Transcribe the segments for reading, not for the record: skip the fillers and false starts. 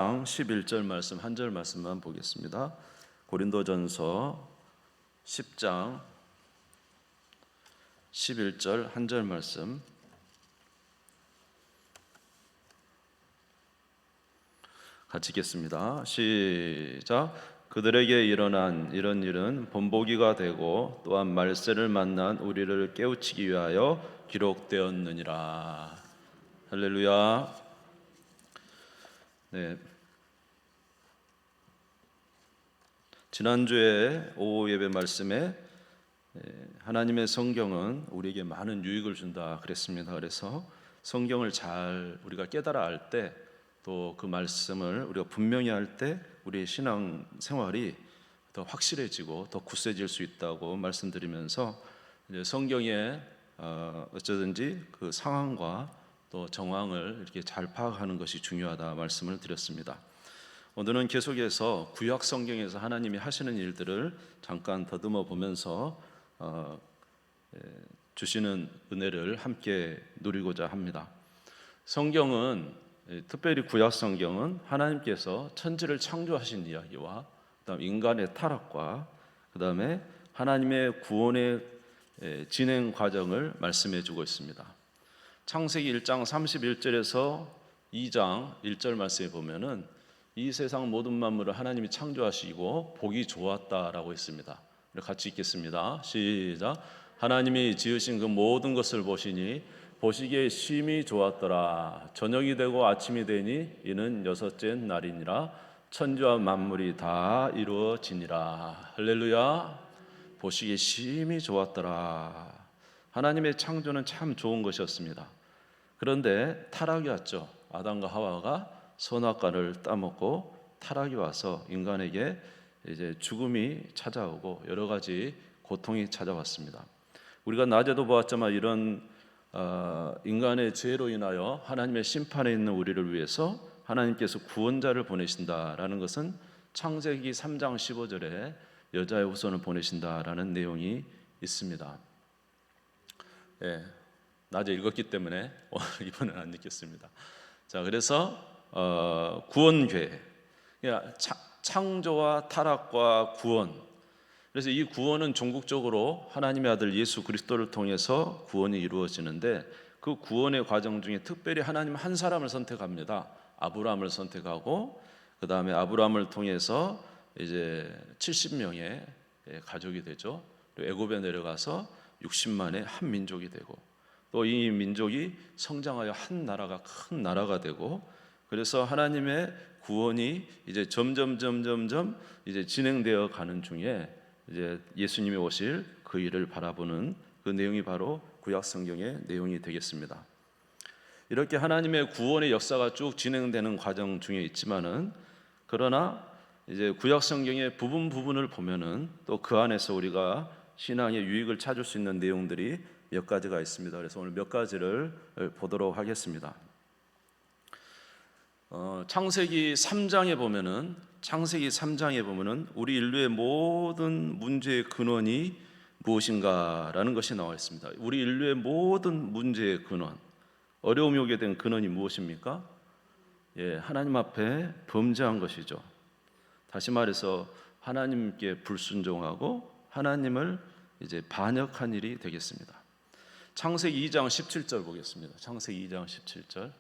11절 말씀 한 절 말씀만 보겠습니다. 고린도전서 10장 11절 한 절 말씀 같이 읽겠습니다. 시작. 그들에게 일어난 이런 일은 본보기가 되고 또한 말세를 만난 우리를 깨우치기 위하여 기록되었느니라. 할렐루야. 네. 지난주에 오후 예배 말씀에 하나님의 성경은 우리에게 많은 유익을 준다 그랬습니다. 그래서 성경을 잘 우리가 깨달아 알 때, 또 그 말씀을 우리가 분명히 할 때 우리의 신앙 생활이 더 확실해지고 더 굳세질 수 있다고 말씀드리면서, 이제 성경에 어쩌든지 그 상황과 또 정황을 이렇게 잘 파악하는 것이 중요하다 말씀을 드렸습니다. 오늘은 계속해서 구약 성경에서 하나님이 하시는 일들을 잠깐 더듬어 보면서 주시는 은혜를 함께 누리고자 합니다. 성경은, 특별히 구약 성경은 하나님께서 천지를 창조하신 이야기와 그다음 인간의 타락과 그다음에 하나님의 구원의 진행 과정을 말씀해 주고 있습니다. 창세기 1장 31절에서 2장 1절 말씀에 보면은 이 세상 모든 만물을 하나님이 창조하시고 보기 좋았다라고 했습니다. 같이 읽겠습니다. 시작. 하나님이 지으신 그 모든 것을 보시니 보시기에 심히 좋았더라. 저녁이 되고 아침이 되니 이는 여섯째 날이니라. 천지와 만물이 다 이루어지니라. 할렐루야. 보시기에 심히 좋았더라. 하나님의 창조는 참 좋은 것이었습니다. 그런데 타락이 왔죠. 아담과 하와가 선악과를 따먹고 타락이 와서 인간에게 이제 죽음이 찾아오고 여러 가지 고통이 찾아왔습니다. 우리가 낮에도 보았지만 이런 인간의 죄로 인하여 하나님의 심판에 있는 우리를 위해서 하나님께서 구원자를 보내신다라는 것은 창세기 3장 15절에 여자의 후손을 보내신다라는 내용이 있습니다. 예, 낮에 읽었기 때문에 이번엔 안 읽겠습니다. 자, 그래서 구원 계획, 그러니까 창조와 타락과 구원. 그래서 이 구원은 종국적으로 하나님의 아들 예수 그리스도를 통해서 구원이 이루어지는데, 그 구원의 과정 중에 특별히 하나님 한 사람을 선택합니다. 아브라함을 선택하고 그 다음에 아브라함을 통해서 이제 70명의 가족이 되죠. 애굽에 내려가서 60만의 한 민족이 되고, 또 이 민족이 성장하여 한 나라가 큰 나라가 되고, 그래서 하나님의 구원이 이제 점점 이제 진행되어 가는 중에 이제 예수님이 오실 그 일을 바라보는 그 내용이 바로 구약 성경의 내용이 되겠습니다. 이렇게 하나님의 구원의 역사가 쭉 진행되는 과정 중에 있지만은, 그러나 이제 구약 성경의 부분을 보면은 또 그 안에서 우리가 신앙의 유익을 찾을 수 있는 내용들이 몇 가지가 있습니다. 그래서 오늘 몇 가지를 보도록 하겠습니다. 창세기 3장에 보면은 우리 인류의 모든 문제의 근원이 무엇인가라는 것이 나와 있습니다. 우리 인류의 모든 문제의 근원, 어려움이 오게 된 근원이 무엇입니까? 하나님 앞에 범죄한 것이죠. 다시 말해서 하나님께 불순종하고 하나님을 이제 반역한 일이 되겠습니다. 창세기 2장 17절 보겠습니다. 창세기 2장 17절.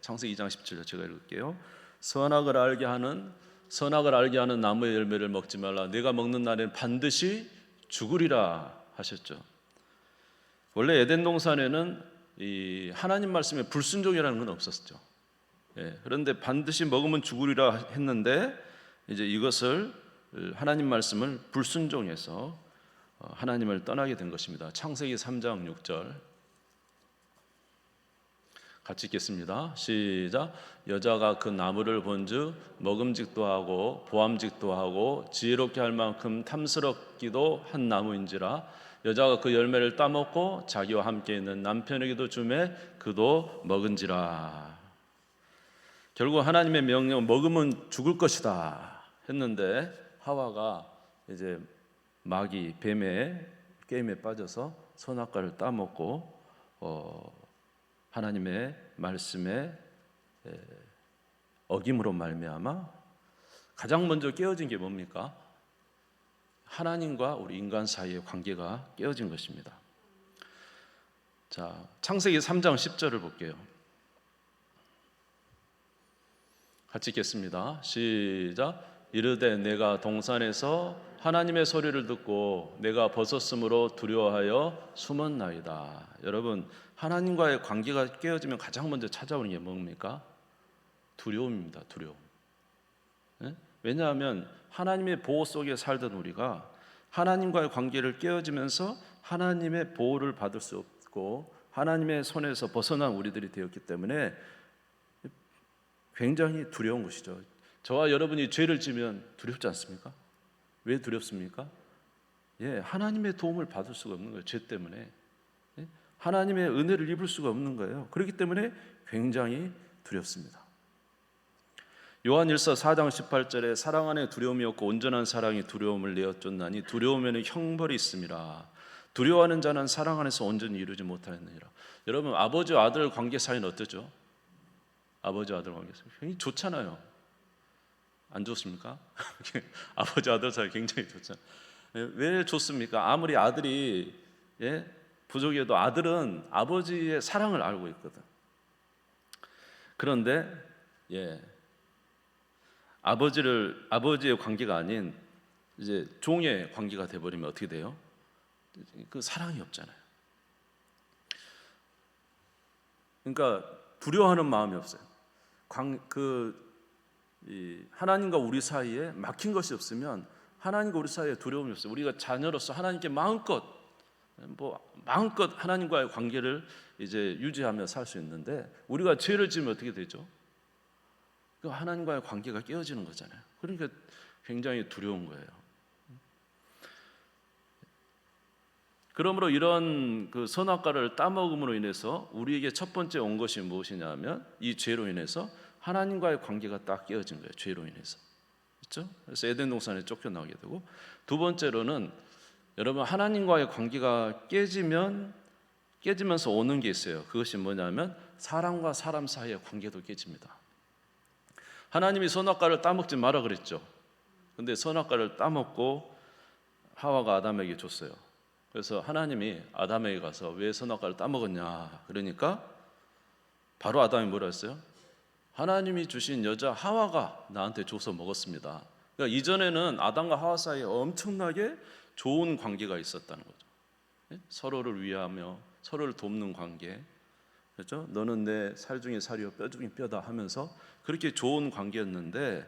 창세기 2장 17절 제가 읽을게요. 선악을 알게 하는 나무의 열매를 먹지 말라. 네가 먹는 날에는 반드시 죽으리라 하셨죠. 원래 에덴 동산에는 이 하나님 말씀에 불순종이라는 건 없었죠. 그런데 반드시 먹으면 죽으리라 했는데, 이제 이것을 하나님 말씀을 불순종해서 하나님을 떠나게 된 것입니다. 창세기 3장 6절 같이 읽겠습니다. 시작. 여자가 그 나무를 본즉 먹음직도 하고 보암직도 하고 지혜롭게 할 만큼 탐스럽기도 한 나무인지라. 여자가 그 열매를 따먹고 자기와 함께 있는 남편에게도 주매 그도 먹은지라. 결국 하나님의 명령, 먹으면 죽을 것이다 했는데, 하와가 이제 마귀 뱀의 게임에 빠져서 선악과를 따먹고 하나님의 말씀에 어김으로 말미암아 가장 먼저 깨어진 게 뭡니까? 하나님과 우리 인간 사이의 관계가 깨어진 것입니다. 자, 창세기 3장 10절을 볼게요. 같이 읽겠습니다. 시작. 이르되 내가 동산에서 하나님의 소리를 듣고 내가 벗었으므로 두려워하여 숨었나이다. 여러분, 하나님과의 관계가 깨어지면 가장 먼저 찾아오는 게 뭡니까? 두려움입니다. 두려움. 네? 왜냐하면 하나님의 보호 속에 살던 우리가 하나님과의 관계를 깨어지면서 하나님의 보호를 받을 수 없고 하나님의 손에서 벗어난 우리들이 되었기 때문에 굉장히 두려운 것이죠. 저와 여러분이 죄를 지면 두렵지 않습니까? 왜 두렵습니까? 하나님의 도움을 받을 수가 없는 거예요. 죄 때문에. 하나님의 은혜를 입을 수가 없는 거예요. 그렇기 때문에 굉장히 두렵습니다. 요한일서 4장 18절에 사랑 안에 두려움이 없고 온전한 사랑이 두려움을 내어 쫓나니 두려움에는 형벌이 있음이라. 두려워하는 자는 사랑 안에서 온전히 이루지 못하였느니라. 여러분, 아버지와 아들 관계 사이는 어떠죠? 아버지와 아들 관계 사이 굉장히 좋잖아요. 안 좋습니까? 아버지 아들 사이 굉장히 좋잖아요. 왜 좋습니까? 아무리 아들이 부족해도 아들은 아버지의 사랑을 알고 있거든. 그런데 아버지의 관계가 아닌 이제 종의 관계가 돼버리면 어떻게 돼요? 그 사랑이 없잖아요. 그러니까 두려워하는 마음이 없어요. 하나님과 우리 사이에 막힌 것이 없으면 하나님과 우리 사이에 두려움이 없어요. 우리가 자녀로서 하나님께 마음껏 하나님과의 관계를 이제 유지하며 살 수 있는데 우리가 죄를 지으면 어떻게 되죠? 그 하나님과의 관계가 깨어지는 거잖아요. 그러니까 굉장히 두려운 거예요. 그러므로 이런 그 선악과를 따먹음으로 인해서 우리에게 첫 번째 온 것이 무엇이냐면 이 죄로 인해서 하나님과의 관계가 딱 깨어진 거예요. 죄로 인해서. 그렇죠? 그래서 에덴 동산에 쫓겨나게 되고, 두 번째로는 여러분 하나님과의 관계가 깨지면서 오는 게 있어요. 그것이 뭐냐면 사람과 사람 사이의 관계도 깨집니다. 하나님이 선악과를 따먹지 마라 그랬죠. 근데 선악과를 따먹고 하와가 아담에게 줬어요. 그래서 하나님이 아담에게 가서 왜 선악과를 따먹었냐 그러니까 바로 아담이 뭐라 했어요? 하나님이 주신 여자 하와가 나한테 줘서 먹었습니다. 그러니까 이전에는 아담과 하와 사이에 엄청나게 좋은 관계가 있었다는 거죠. 서로를 위하며 서로를 돕는 관계. 그렇죠? 너는 내 살 중에 살이요 뼈 중에 뼈다 하면서 그렇게 좋은 관계였는데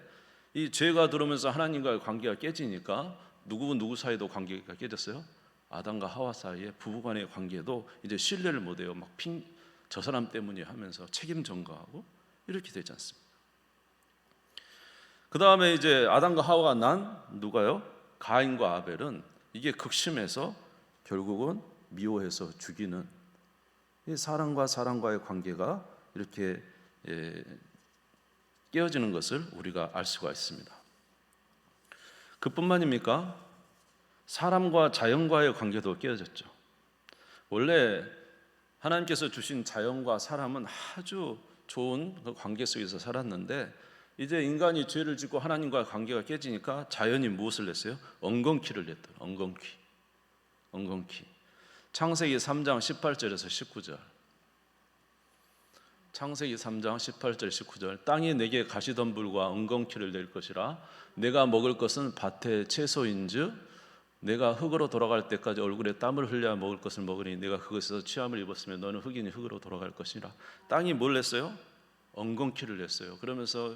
이 죄가 들어오면서 하나님과의 관계가 깨지니까 누구 사이도 관계가 깨졌어요. 아담과 하와 사이의 부부간의 관계도 이제 신뢰를 못해요. 저 사람 때문에 하면서 책임 전가하고 이렇게 되지 않습니까? 그 다음에 이제 아담과 하와가 난 누가요? 가인과 아벨은 이게 극심해서 결국은 미워해서 죽이는 이 사람과 사람과의 관계가 이렇게 깨어지는 것을 우리가 알 수가 있습니다. 그뿐만입니까? 사람과 자연과의 관계도 깨어졌죠. 원래 하나님께서 주신 자연과 사람은 아주 좋은 그 관계 속에서 살았는데 이제 인간이 죄를 짓고 하나님과 관계가 깨지니까 자연이 무엇을 냈어요? 엉겅퀴를 냈더라. 엉겅퀴. 창세기 3장 18절에서 19절. 창세기 3장 18절 19절. 땅이 내게 가시덤불과 엉겅퀴를 낼 것이라 내가 먹을 것은 밭의 채소인즉 내가 흙으로 돌아갈 때까지 얼굴에 땀을 흘려야 먹을 것을 먹으니 내가 그것에서 취함을 입었으면 너는 흙이니 흙으로 돌아갈 것이라. 땅이 뭘 냈어요? 엉겅퀴를 냈어요. 그러면서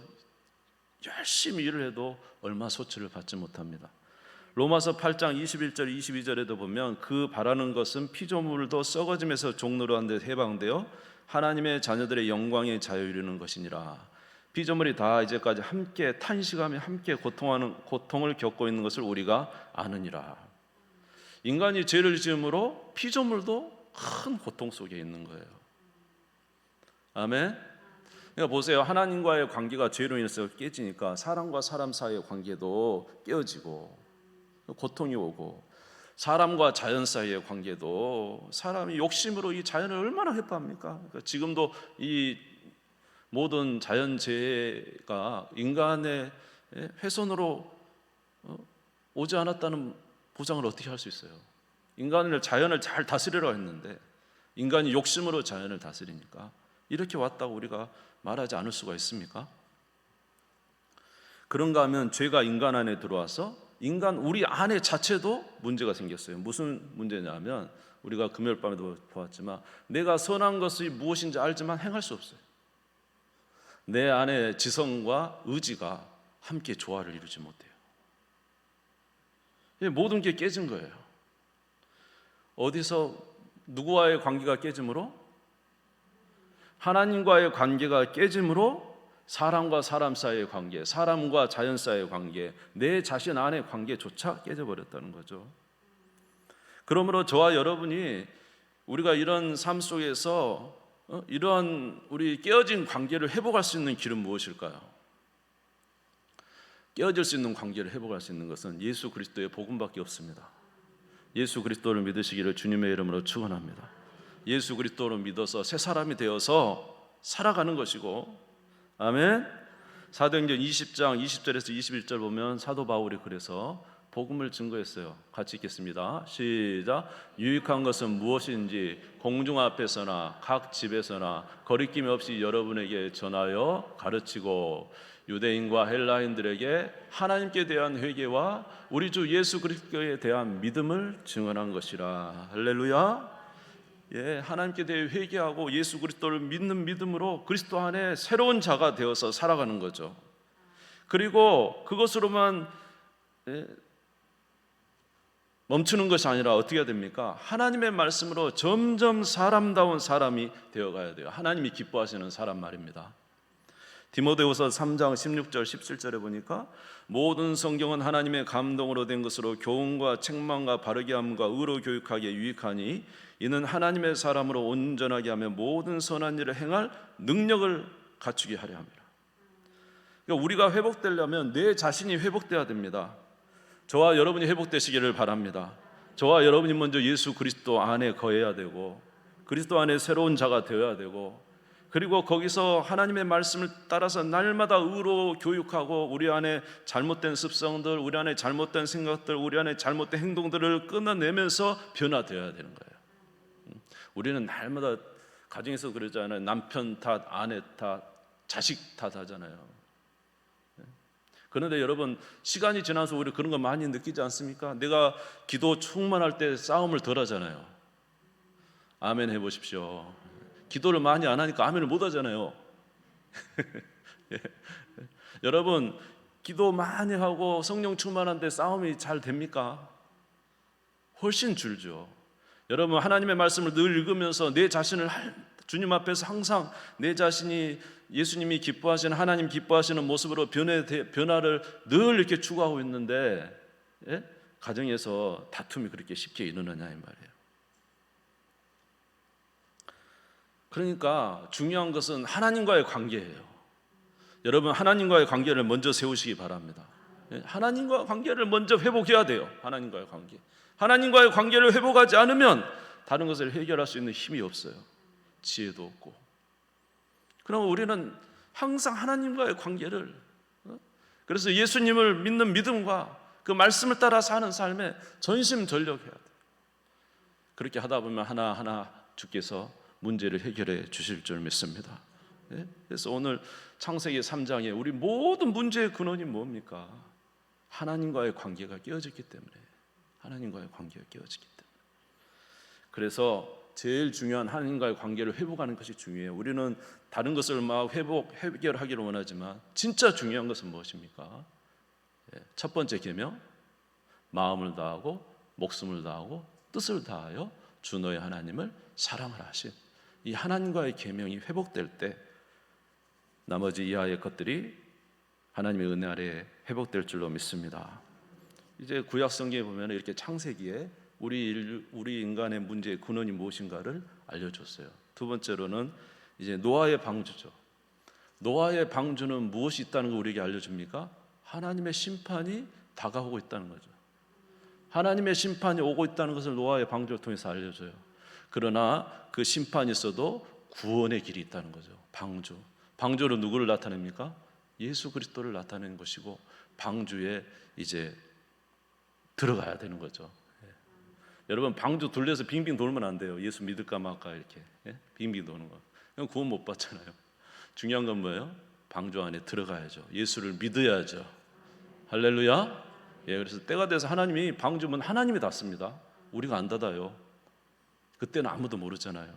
열심히 일을 해도 얼마 소출을 받지 못합니다. 로마서 8장 21절 22절에도 보면 그 바라는 것은 피조물도 썩어짐에서 종로로 한 데 해방되어 하나님의 자녀들의 영광의 자유 이루는 것이니라. 피조물이 다 이제까지 함께 탄식하며 함께 고통을 겪고 있는 것을 우리가 아느니라. 인간이 죄를 지음으로 피조물도 큰 고통 속에 있는 거예요. 아멘. 그러니까 보세요. 하나님과의 관계가 죄로 인해서 깨지니까 사람과 사람 사이의 관계도 깨어지고 고통이 오고, 사람과 자연 사이의 관계도 사람이 욕심으로 이 자연을 얼마나 해법합니까? 그러니까 지금도 이 모든 자연재해가 인간의 훼손으로 오지 않았다는 보장을 어떻게 할 수 있어요? 인간을 자연을 잘 다스리려 했는데 인간이 욕심으로 자연을 다스리니까 이렇게 왔다고 우리가 말하지 않을 수가 있습니까? 그런가 하면 죄가 인간 안에 들어와서 인간 우리 안에 자체도 문제가 생겼어요. 무슨 문제냐면 우리가 금요일 밤에도 보았지만 내가 선한 것이 무엇인지 알지만 행할 수 없어요. 내 안에 지성과 의지가 함께 조화를 이루지 못해요. 모든 게 깨진 거예요. 어디서 누구와의 관계가 깨짐으로? 하나님과의 관계가 깨짐으로 사람과 사람 사이의 관계, 사람과 자연 사이의 관계, 내 자신 안의 관계조차 깨져버렸다는 거죠. 그러므로 저와 여러분이 우리가 이런 삶 속에서 이러한 우리 깨어진 관계를 회복할 수 있는 길은 무엇일까요? 깨어질 수 있는 관계를 회복할 수 있는 것은 예수 그리스도의 복음밖에 없습니다. 예수 그리스도를 믿으시기를 주님의 이름으로 축원합니다. 예수 그리스도를 믿어서 새 사람이 되어서 살아가는 것이고, 아멘. 사도행전 20장 20절에서 21절 보면 사도 바울이 그래서 복음을 증거했어요. 같이 읽겠습니다. 시작. 유익한 것은 무엇인지 공중 앞에서나 각 집에서나 거리낌 없이 여러분에게 전하여 가르치고 유대인과 헬라인들에게 하나님께 대한 회개와 우리 주 예수 그리스도에 대한 믿음을 증언한 것이라. 할렐루야. 하나님께 대해 회개하고 예수 그리스도를 믿는 믿음으로 그리스도 안에 새로운 자가 되어서 살아가는 거죠. 그리고 그것으로만 멈추는 것이 아니라 어떻게 해야 됩니까? 하나님의 말씀으로 점점 사람다운 사람이 되어가야 돼요. 하나님이 기뻐하시는 사람 말입니다. 디모데후서 3장 16절 17절에 보니까 모든 성경은 하나님의 감동으로 된 것으로 교훈과 책망과 바르게 함과 의로 교육하기에 유익하니 이는 하나님의 사람으로 온전하게 하며 모든 선한 일을 행할 능력을 갖추게 하려 합니다. 그러니까 우리가 회복되려면 내 자신이 회복돼야 됩니다. 저와 여러분이 회복되시기를 바랍니다. 저와 여러분이 먼저 예수 그리스도 안에 거해야 되고 그리스도 안에 새로운 자가 되어야 되고, 그리고 거기서 하나님의 말씀을 따라서 날마다 의로 교육하고 우리 안에 잘못된 습성들, 우리 안에 잘못된 생각들, 우리 안에 잘못된 행동들을 끊어내면서 변화되어야 되는 거예요. 우리는 날마다 가정에서 그러잖아요. 남편 탓, 아내 탓, 자식 탓 하잖아요. 그런데 여러분, 시간이 지나서 우리 그런 거 많이 느끼지 않습니까? 내가 기도 충만할 때 싸움을 덜 하잖아요. 아멘 해보십시오. 기도를 많이 안 하니까 아멘을 못 하잖아요. 여러분, 기도 많이 하고 성령 충만한데 싸움이 잘 됩니까? 훨씬 줄죠. 여러분, 하나님의 말씀을 늘 읽으면서 내 자신을 주님 앞에서 항상 내 자신이 예수님이 기뻐하시는, 하나님 기뻐하시는 모습으로 변화를 늘 이렇게 추구하고 있는데, 가정에서 다툼이 그렇게 쉽게 일어나냐 이 말이에요. 그러니까 중요한 것은 하나님과의 관계예요. 여러분, 하나님과의 관계를 먼저 세우시기 바랍니다. 하나님과 관계를 먼저 회복해야 돼요. 하나님과의 관계. 하나님과의 관계를 회복하지 않으면 다른 것을 해결할 수 있는 힘이 없어요. 지혜도 없고. 그럼 우리는 항상 하나님과의 관계를, 그래서 예수님을 믿는 믿음과 그 말씀을 따라 사는 삶에 전심전력해야 돼요. 그렇게 하다 보면 하나하나 주께서 문제를 해결해 주실 줄 믿습니다. 그래서 오늘 창세기 3장에 우리 모든 문제의 근원이 뭡니까? 하나님과의 관계가 깨어졌기 때문에. 하나님과의 관계가 깨어졌기 때문에. 그래서 제일 중요한 하나님과의 관계를 회복하는 것이 중요해요. 우리는 다른 것을 막 해결하기를 원하지만 진짜 중요한 것은 무엇입니까? 첫 번째 계명, 마음을 다하고 목숨을 다하고 뜻을 다하여 주 너의 하나님을 사랑을 하신 이 하나님과의 계명이 회복될 때 나머지 이하의 것들이 하나님의 은혜 아래에 회복될 줄로 믿습니다. 이제 구약 성경에 보면 이렇게 창세기에 우리 인간의 문제의 근원이 무엇인가를 알려줬어요. 두 번째로는 이제 노아의 방주죠. 노아의 방주는 무엇이 있다는 걸 우리에게 알려줍니까? 하나님의 심판이 다가오고 있다는 거죠. 하나님의 심판이 오고 있다는 것을 노아의 방주를 통해서 알려줘요. 그러나 그 심판이 있어도 구원의 길이 있다는 거죠. 방주. 방주로 누구를 나타냅니까? 예수 그리스도를 나타내는 것이고 방주에 이제 들어가야 되는 거죠. 여러분 방주 둘러서 빙빙 돌면 안 돼요. 예수 믿을까 말까 이렇게 빙빙 도는 거. 그럼 구원 못 받잖아요. 중요한 건 뭐예요? 방주 안에 들어가야죠. 예수를 믿어야죠. 할렐루야. 그래서 때가 돼서 하나님이 방주문 하나님이 닫습니다. 우리가 안 닫아요. 그때는 아무도 모르잖아요.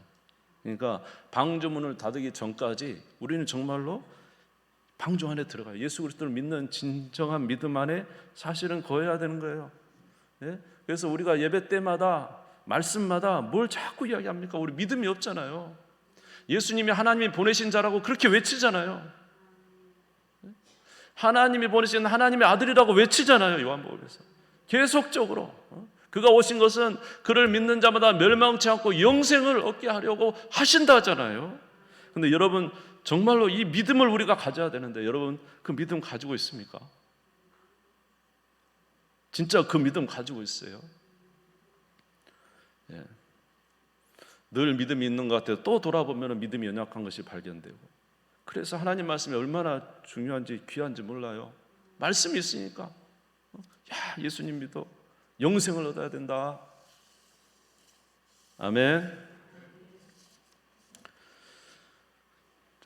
그러니까 방주문을 닫기 전까지 우리는 정말로 방주 안에 들어가요. 예수 그리스도를 믿는 진정한 믿음 안에 사실은 거해야 되는 거예요. 그래서 우리가 예배 때마다 말씀마다 뭘 자꾸 이야기합니까? 우리 믿음이 없잖아요. 예수님이 하나님이 보내신 자라고 그렇게 외치잖아요. 하나님이 보내신 하나님의 아들이라고 외치잖아요. 요한복음에서 계속적으로 그가 오신 것은 그를 믿는 자마다 멸망치 않고 영생을 얻게 하려고 하신다 하잖아요. 근데 여러분 정말로 이 믿음을 우리가 가져야 되는데 여러분 그 믿음 가지고 있습니까? 진짜 그 믿음 가지고 있어요. 늘 믿음이 있는 것 같아요. 또 돌아보면 믿음이 연약한 것이 발견되고, 그래서 하나님 말씀이 얼마나 중요한지 귀한지 몰라요. 말씀이 있으니까 예수님 믿어 영생을 얻어야 된다. 아멘.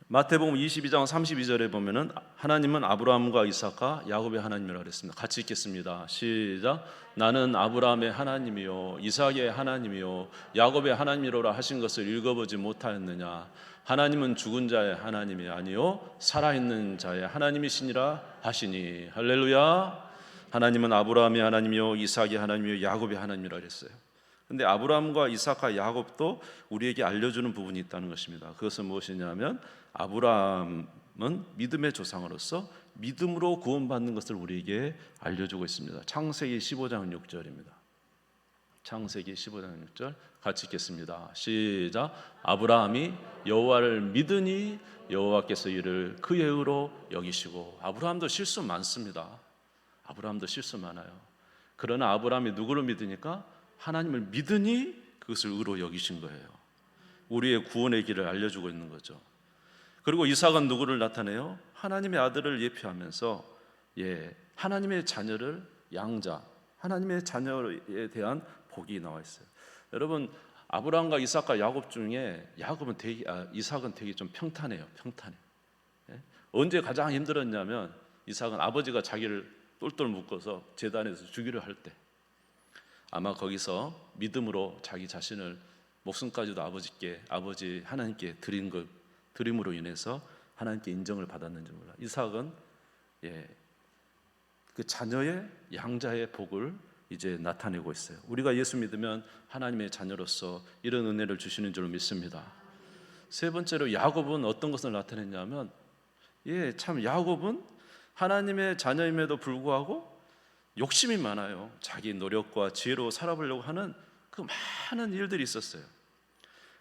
마태복음 22장 32절에 보면은 하나님은 아브라함과 이삭과 야곱의 하나님이라고 그랬습니다. 같이 읽겠습니다. 시작. 나는 아브라함의 하나님이요 이삭의 하나님이요 야곱의 하나님이로라 하신 것을 읽어보지 못하였느냐. 하나님은 죽은 자의 하나님이 아니요 살아있는 자의 하나님이시니라 하시니. 할렐루야. 하나님은 아브라함의 하나님이요 이삭의 하나님이요 야곱의 하나님이라 그랬어요. 근데 아브라함과 이삭과 야곱도 우리에게 알려주는 부분이 있다는 것입니다. 그것은 무엇이냐면 아브라함은 믿음의 조상으로서 믿음으로 구원받는 것을 우리에게 알려주고 있습니다. 창세기 15장 6절입니다. 창세기 15장 6절 같이 읽겠습니다. 시작. 아브라함이 여호와를 믿으니 여호와께서 이를 그의 의로 여기시고. 아브라함도 실수 많습니다. 아브라함도 실수 많아요. 그러나 아브라함이 누구를 믿으니까 하나님을 믿으니 그것을 의로 여기신 거예요. 우리의 구원의 길을 알려주고 있는 거죠. 그리고 이삭은 누구를 나타내요? 하나님의 아들을 예표하면서 하나님의 자녀를 양자, 하나님의 자녀에 대한 복이 나와 있어요. 여러분 아브라함과 이삭과 야곱 중에 이삭은 되게 좀 평탄해요. 언제 가장 힘들었냐면 이삭은 아버지가 자기를 똘똘 묶어서 제단에서 죽이려 할 때 아마 거기서 믿음으로 자기 자신을 목숨까지도 아버지 하나님께 드림으로 인해서 하나님께 인정을 받았는지 몰라. 이삭은 그 자녀의 양자의 복을 이제 나타내고 있어요. 우리가 예수 믿으면 하나님의 자녀로서 이런 은혜를 주시는 줄 믿습니다. 세 번째로 야곱은 어떤 것을 나타냈냐면 참 야곱은 하나님의 자녀임에도 불구하고 욕심이 많아요. 자기 노력과 지혜로 살아보려고 하는 그 많은 일들이 있었어요.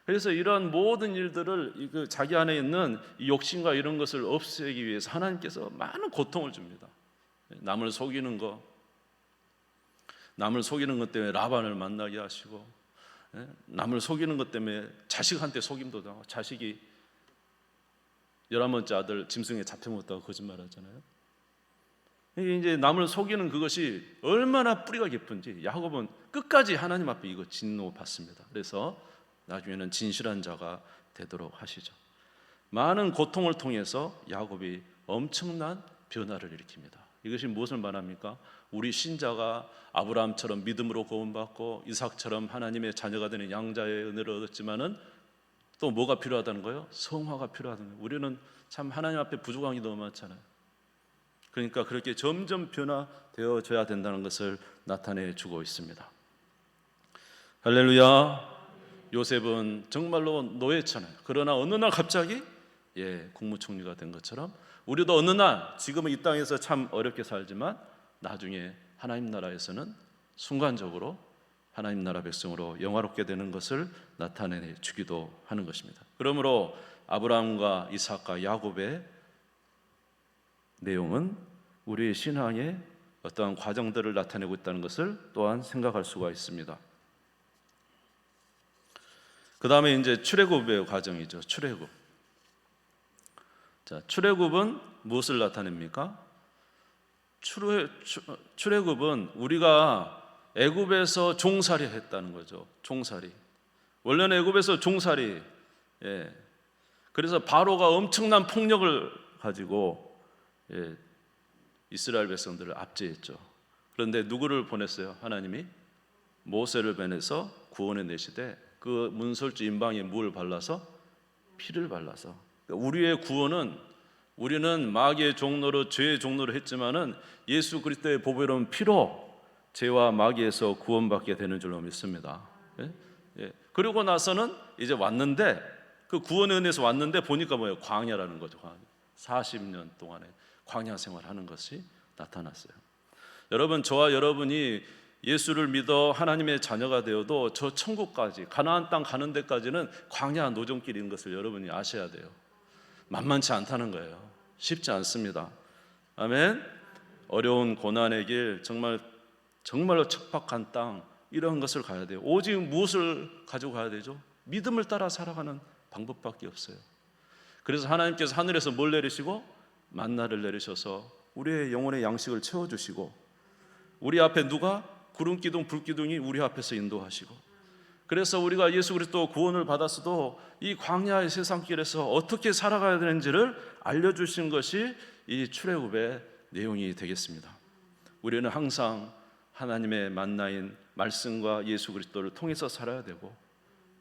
그래서 이런 모든 일들을 자기 안에 있는 이 욕심과 이런 것을 없애기 위해서 하나님께서 많은 고통을 줍니다. 남을 속이는 것 때문에 라반을 만나게 하시고, 남을 속이는 것 때문에 자식한테 속임도 당하고, 자식이 11번째 아들 짐승에 잡혀먹었다고 거짓말하잖아요. 이제 남을 속이는 그것이 얼마나 뿌리가 깊은지 야곱은 끝까지 하나님 앞에 이거 진노받습니다. 그래서 나중에는 진실한 자가 되도록 하시죠. 많은 고통을 통해서 야곱이 엄청난 변화를 일으킵니다. 이것이 무엇을 말합니까? 우리 신자가 아브라함처럼 믿음으로 구원받고 이삭처럼 하나님의 자녀가 되는 양자의 은혜를 얻었지만은 또 뭐가 필요하다는 거예요? 성화가 필요하다는 거예요. 우리는 참 하나님 앞에 부족한 게 너무 많잖아요. 그러니까 그렇게 점점 변화되어져야 된다는 것을 나타내 주고 있습니다. 할렐루야. 요셉은 정말로 노예잖아요. 그러나 어느 날 갑자기 국무총리가 된 것처럼 우리도 어느 날 지금은 이 땅에서 참 어렵게 살지만 나중에 하나님 나라에서는 순간적으로 하나님 나라 백성으로 영화롭게 되는 것을 나타내 주기도 하는 것입니다. 그러므로 아브라함과 이삭과 야곱의 내용은 우리의 신앙의 어떠한 과정들을 나타내고 있다는 것을 또한 생각할 수가 있습니다. 그 다음에 이제 출애굽의 과정이죠. 출애굽. 자, 출애굽은 무엇을 나타냅니까? 출애굽은 우리가 애굽에서 종살이 했다는 거죠. 종살이. 원래는 애굽에서 종살이. 그래서 바로가 엄청난 폭력을 가지고 이스라엘 백성들을 압제했죠. 그런데 누구를 보냈어요? 하나님이 모세를 보내서 구원해 내시되 그 문설주 임방에 물을 발라서 피를 발라서. 그러니까 우리의 구원은 우리는 마귀의 종로로 죄의 종로로 했지만은 예수 그리스도의 보배로운 피로 죄와 마귀에서 구원받게 되는 줄로 믿습니다. 그리고 나서는 이제 왔는데 그 구원의 은혜에서 왔는데 보니까 뭐예요? 광야라는 거죠. 40년 동안의 광야 생활하는 것이 나타났어요. 여러분, 저와 여러분이 예수를 믿어 하나님의 자녀가 되어도 저 천국까지 가나안 땅 가는 데까지는 광야 노정길인 것을 여러분이 아셔야 돼요. 만만치 않다는 거예요. 쉽지 않습니다. 아멘. 어려운 고난의 길, 정말로 척박한 땅, 이런 것을 가야 돼요. 오직 무엇을 가지고 가야 되죠? 믿음을 따라 살아가는 방법밖에 없어요. 그래서 하나님께서 하늘에서 뭘 내리시고? 만나를 내리셔서 우리의 영혼의 양식을 채워주시고, 우리 앞에 누가? 구름기둥, 불기둥이 우리 앞에서 인도하시고, 그래서 우리가 예수 그리스도 구원을 받았어도 이 광야의 세상길에서 어떻게 살아가야 되는지를 알려주신 것이 이 출애굽의 내용이 되겠습니다. 우리는 항상 하나님의 만나인 말씀과 예수 그리스도를 통해서 살아야 되고,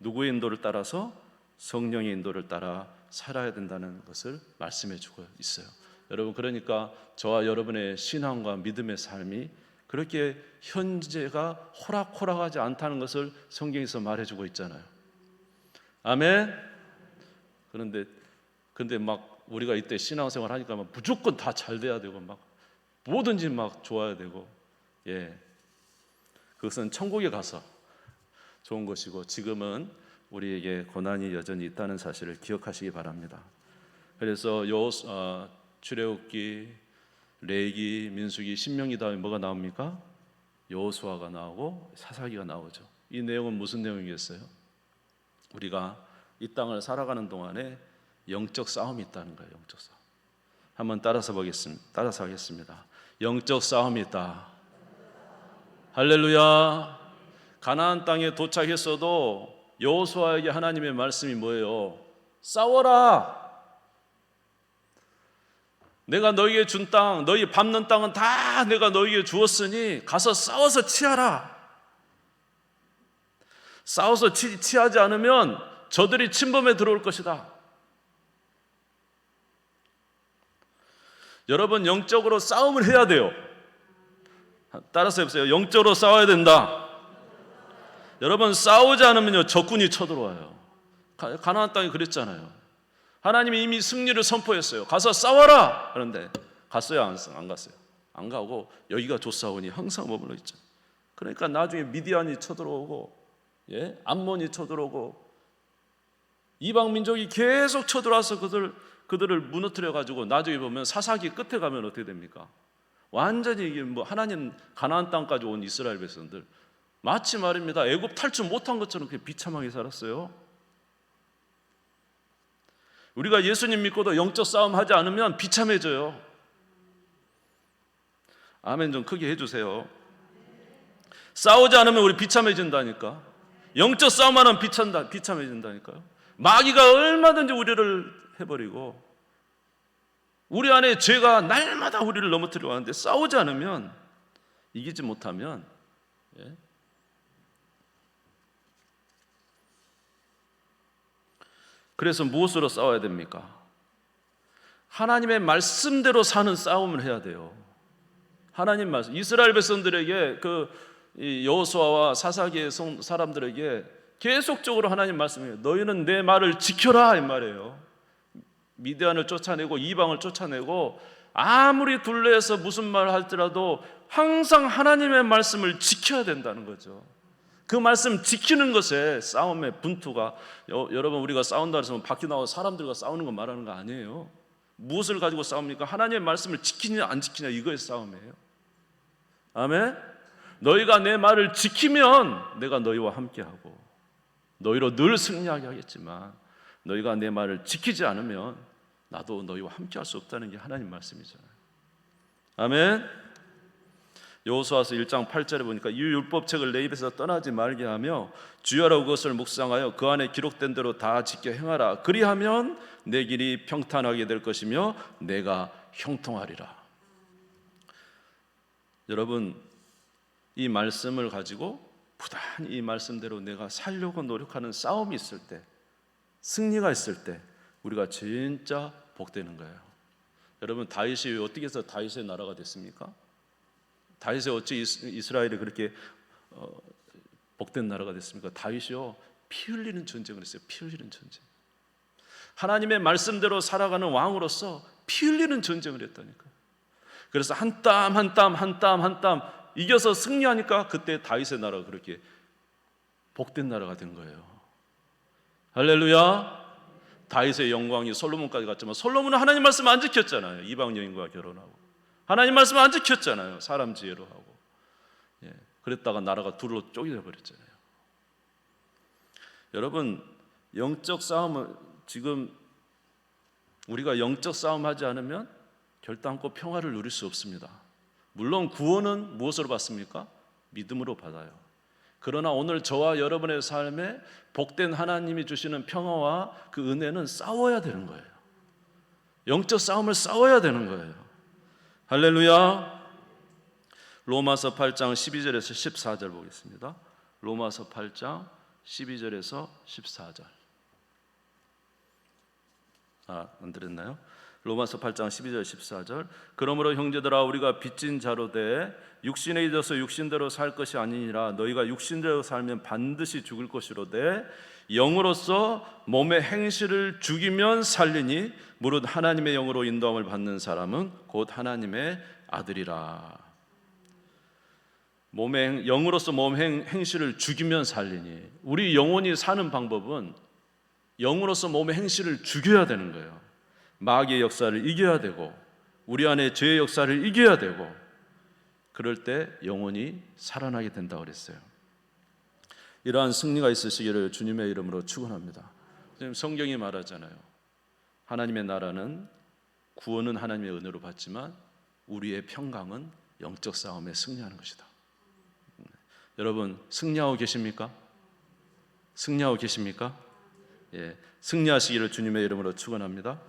누구의 인도를 따라서? 성령의 인도를 따라 살아야 된다는 것을 말씀해 주고 있어요. 여러분, 그러니까 저와 여러분의 신앙과 믿음의 삶이 그렇게 현재가 호락호락하지 않다는 것을 성경에서 말해주고 있잖아요. 아멘. 그런데 막 우리가 이때 신앙생활 하니까 막 무조건 다 잘 돼야 되고 막 뭐든지 막 좋아야 되고, 그것은 천국에 가서 좋은 것이고, 지금은 우리에게 고난이 여전히 있다는 사실을 기억하시기 바랍니다. 그래서 출애굽기, 레위기, 민수기, 신명기 다음에 뭐가 나옵니까? 여호수아가 나오고 사사기가 나오죠. 이 내용은 무슨 내용이겠어요? 우리가 이 땅을 살아가는 동안에 영적 싸움이 있다는 거예요. 영적 싸움. 한번 따라서 하겠습니다. 영적 싸움이 있다. 할렐루야. 가나안 땅에 도착했어도 여호수아에게 하나님의 말씀이 뭐예요? 싸워라. 내가 너희에게 준 땅, 너희 밟는 땅은 다 내가 너희에게 주었으니 가서 싸워서 치하라. 싸워서 치하지 않으면 저들이 침범해 들어올 것이다. 여러분, 영적으로 싸움을 해야 돼요. 따라서 해보세요. 영적으로 싸워야 된다. 여러분, 싸우지 않으면요 적군이 쳐들어와요. 가나안 땅이 그랬잖아요. 하나님이 이미 승리를 선포했어요. 가서 싸워라. 그런데 갔어요? 안 갔어요? 안 가고 여기가 좋사오니 항상 머물러 있죠. 그러니까 나중에 미디안이 쳐들어오고, 암몬이 쳐들어오고, 이방 민족이 계속 쳐들어와서 그들을 무너뜨려 가지고 나중에 보면 사사기 끝에 가면 어떻게 됩니까? 완전히 이게 하나님 가나안 땅까지 온 이스라엘 백성들 마치 말입니다. 애굽 탈출 못한 것처럼 그렇게 비참하게 살았어요. 우리가 예수님 믿고도 영적 싸움 하지 않으면 비참해져요. 아멘 좀 크게 해주세요. 싸우지 않으면 우리 비참해진다니까. 영적 싸움하면 비참해진다니까요. 마귀가 얼마든지 우리를 해버리고, 우리 안에 죄가 날마다 우리를 넘어뜨려 가는데 싸우지 않으면, 이기지 못하면, 그래서 무엇으로 싸워야 됩니까? 하나님의 말씀대로 사는 싸움을 해야 돼요. 하나님 말씀. 이스라엘 백성들에게 여호수아와 사사기의 사람들에게 계속적으로 하나님 말씀해요. 너희는 내 말을 지켜라 이 말이에요. 미디안을 쫓아내고 이방을 쫓아내고 아무리 둘레에서 무슨 말을 할지라도 항상 하나님의 말씀을 지켜야 된다는 거죠. 그 말씀 지키는 것에 싸움의 분투가, 여러분 우리가 싸운다 해서 밖에 나와서 사람들과 싸우는 거 말하는 거 아니에요. 무엇을 가지고 싸웁니까? 하나님의 말씀을 지키냐 안 지키냐, 이거의 싸움이에요. 아멘. 너희가 내 말을 지키면 내가 너희와 함께하고 너희로 늘 승리하게 하겠지만, 너희가 내 말을 지키지 않으면 나도 너희와 함께 할 수 없다는 게 하나님 말씀이잖아요. 아멘. 여호수아서 1장 8절에 보니까 이 율법책을 내 입에서 떠나지 말게 하며 주야로 그것을 묵상하여 그 안에 기록된 대로 다 지켜 행하라. 그리하면 내 길이 평탄하게 될 것이며 내가 형통하리라. 여러분, 이 말씀을 가지고 부단히 이 말씀대로 내가 살려고 노력하는 싸움이 있을 때, 승리가 있을 때 우리가 진짜 복되는 거예요. 여러분, 다윗이 어떻게 해서 다윗의 나라가 됐습니까? 다윗이 어찌 이스라엘이 그렇게 복된 나라가 됐습니까? 다윗이요, 피 흘리는 전쟁을 했어요. 피 흘리는 전쟁. 하나님의 말씀대로 살아가는 왕으로서 피 흘리는 전쟁을 했다니까요. 그래서 한 땀 한 땀 한 땀 한 땀 이겨서 승리하니까 그때 다윗의 나라가 그렇게 복된 나라가 된 거예요. 할렐루야. 다윗의 영광이 솔로몬까지 갔지만 솔로몬은 하나님 말씀 안 지켰잖아요. 이방 여인과 결혼하고 하나님 말씀 안 지켰잖아요. 사람 지혜로 하고. 그랬다가 나라가 둘로 쪼개져 버렸잖아요. 여러분, 영적 싸움은 지금 우리가 영적 싸움 하지 않으면 결단코 평화를 누릴 수 없습니다. 물론 구원은 무엇으로 받습니까? 믿음으로 받아요. 그러나 오늘 저와 여러분의 삶에 복된 하나님이 주시는 평화와 그 은혜는 싸워야 되는 거예요. 영적 싸움을 싸워야 되는 거예요. 할렐루야. 로마서 8장 12절에서 14절 보겠습니다. 로마서 8장 12절에서 14절. 안 들었나요? 로마서 8장 12절 14절. 그러므로 형제들아 우리가 빚진 자로 돼 육신에 잊어서 육신대로 살 것이 아니니라. 너희가 육신대로 살면 반드시 죽을 것이로되 영으로서 몸의 행실을 죽이면 살리니 무릇 하나님의 영으로 인도함을 받는 사람은 곧 하나님의 아들이라. 몸의 영으로서 몸 행실을 죽이면 살리니, 우리 영혼이 사는 방법은 영으로서 몸의 행실을 죽여야 되는 거예요. 마귀의 역사를 이겨야 되고 우리 안에 죄의 역사를 이겨야 되고, 그럴 때 영혼이 살아나게 된다고 그랬어요. 이러한 승리가 있으시기를 주님의 이름으로 축원합니다. 지금 성경이 말하잖아요. 하나님의 나라는, 구원은 하나님의 은혜로 받지만 우리의 평강은 영적 싸움에 승리하는 것이다. 여러분, 승리하고 계십니까? 승리하고 계십니까? 승리하시기를 주님의 이름으로 축원합니다.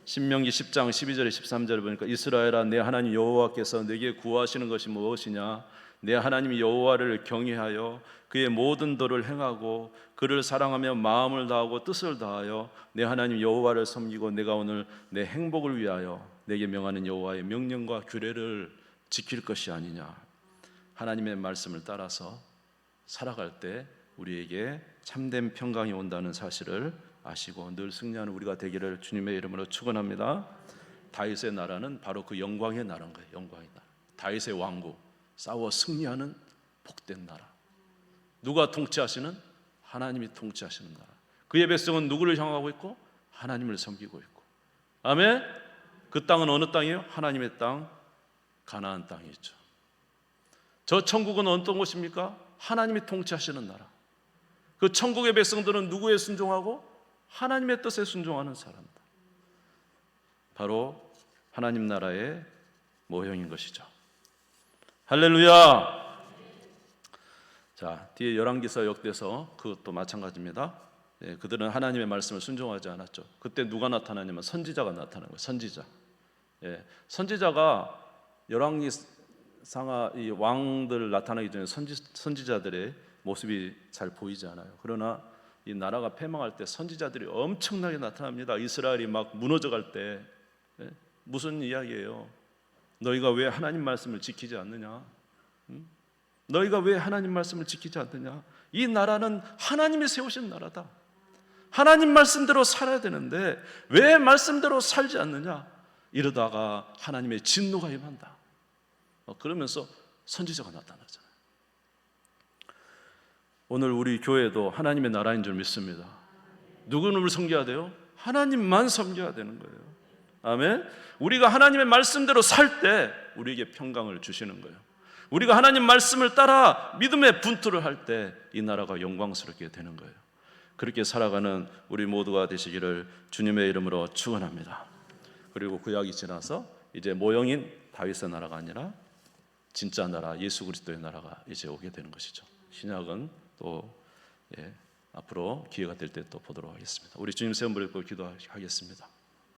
신명기 10장 12절에 13절을 보니까 이스라엘아 내 하나님 여호와께서 내게 구하시는 것이 무엇이냐? 내 하나님 여호와를 경외하여 그의 모든 도를 행하고 그를 사랑하며 마음을 다하고 뜻을 다하여 내 하나님 여호와를 섬기고 내가 오늘 내 행복을 위하여 내게 명하는 여호와의 명령과 규례를 지킬 것이 아니냐. 하나님의 말씀을 따라서 살아갈 때 우리에게 참된 평강이 온다는 사실을 아시고 늘 승리하는 우리가 되기를 주님의 이름으로 축원합니다. 다윗의 나라는 바로 그 영광의 나라인 거예요. 영광의 나라. 다윗의 왕국, 싸워 승리하는 복된 나라. 누가 통치하시는? 하나님이 통치하시는 나라. 그의 백성은 누구를 향하고 있고? 하나님을 섬기고 있고. 아멘. 그 땅은 어느 땅이에요? 하나님의 땅, 가나안 땅이죠. 저 천국은 어떤 곳입니까? 하나님이 통치하시는 나라. 그 천국의 백성들은 누구에 순종하고? 하나님의 뜻에 순종하는 사람들. 바로 하나님 나라의 모형인 것이죠. 할렐루야. 자, 뒤에 열왕기서 역대서 그것도 마찬가지입니다. 그들은 하나님의 말씀을 순종하지 않았죠. 그때 누가 나타나냐면 선지자가 나타나는 거예요. 선지자. 선지자가 열왕기상하 이 왕들 나타나기 전에 선지자들의 모습이 잘 보이지 않아요. 그러나 이 나라가 패망할 때 선지자들이 엄청나게 나타납니다. 이스라엘이 막 무너져갈 때. 무슨 이야기예요? 너희가 왜 하나님 말씀을 지키지 않느냐? 너희가 왜 하나님 말씀을 지키지 않느냐? 이 나라는 하나님이 세우신 나라다. 하나님 말씀대로 살아야 되는데 왜 말씀대로 살지 않느냐? 이러다가 하나님의 진노가 임한다. 그러면서 선지자가 나타나잖아요. 오늘 우리 교회도 하나님의 나라인 줄 믿습니다. 누구를 섬겨야 돼요? 하나님만 섬겨야 되는 거예요. 아멘. 우리가 하나님의 말씀대로 살 때 우리에게 평강을 주시는 거예요. 우리가 하나님 말씀을 따라 믿음의 분투를 할 때 이 나라가 영광스럽게 되는 거예요. 그렇게 살아가는 우리 모두가 되시기를 주님의 이름으로 축원합니다. 그리고 구약이 지나서 이제 모형인 다윗의 나라가 아니라 진짜 나라 예수 그리스도의 나라가 이제 오게 되는 것이죠. 신약은 또 앞으로 기회가 될 때 또 보도록 하겠습니다. 우리 주님 세움 부르고 기도하겠습니다.